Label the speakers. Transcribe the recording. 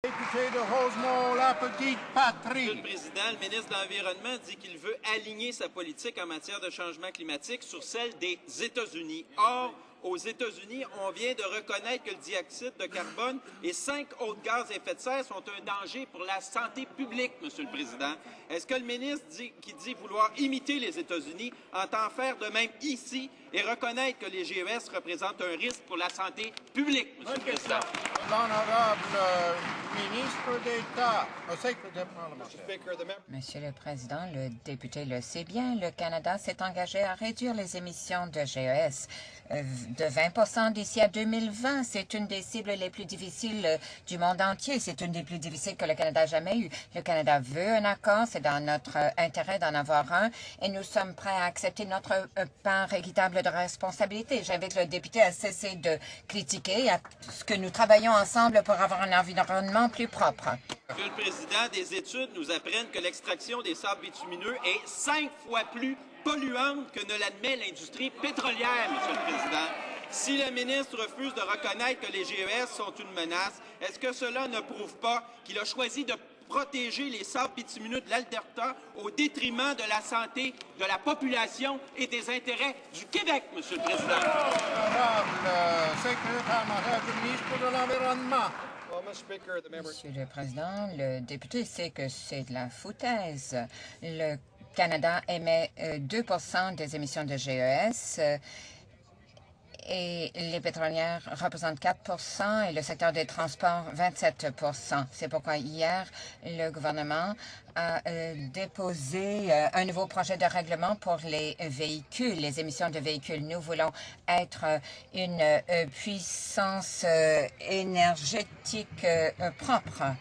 Speaker 1: Député de Rosemont, la petite patrie.
Speaker 2: Monsieur le Président, le ministre de l'Environnement dit qu'il veut aligner sa politique en matière de changement climatique sur celle des États-Unis. Or, aux États-Unis, on vient de reconnaître que le dioxyde de carbone et 5 autres gaz à effet de serre sont un danger pour la santé publique, Monsieur le Président. Est-ce que le ministre qui dit vouloir imiter les États-Unis entend faire de même ici et reconnaître que les GES représentent un risque pour la santé publique, Monsieur le Président?
Speaker 1: L'honorable ministre d'État au secrétaire parlementaire.
Speaker 3: Monsieur le Président, le député le sait bien, le Canada s'est engagé à réduire les émissions de GES de 20 d'ici à 2020. C'est une des cibles les plus difficiles du monde entier. C'est une des plus difficiles que le Canada a jamais eues. Le Canada veut un accord, c'est dans notre intérêt d'en avoir un et nous sommes prêts à accepter notre part équitable de responsabilité. J'invite le député à cesser de critiquer à ce que nous travaillons ensemble pour avoir un environnement plus propre.
Speaker 2: Monsieur le Président, des études nous apprennent que l'extraction des sables bitumineux est 5 fois plus polluante que ne l'admet l'industrie pétrolière, Monsieur le Président. Si le ministre refuse de reconnaître que les GES sont une menace, est-ce que cela ne prouve pas qu'il a choisi de protéger les sables bitumineux de l'Alberta au détriment de la santé de la population et des intérêts du Québec, Monsieur le Président?
Speaker 1: Honorable secrétaire parlementaire du ministre de l'Environnement.
Speaker 3: Monsieur le Président, le député sait que c'est de la foutaise. Le Canada émet 2 des émissions de GES et les pétrolières représentent 4 et le secteur des transports 27 C'est pourquoi hier, le gouvernement a déposé un nouveau projet de règlement pour les véhicules, les émissions de véhicules. Nous voulons être une puissance énergétique propre.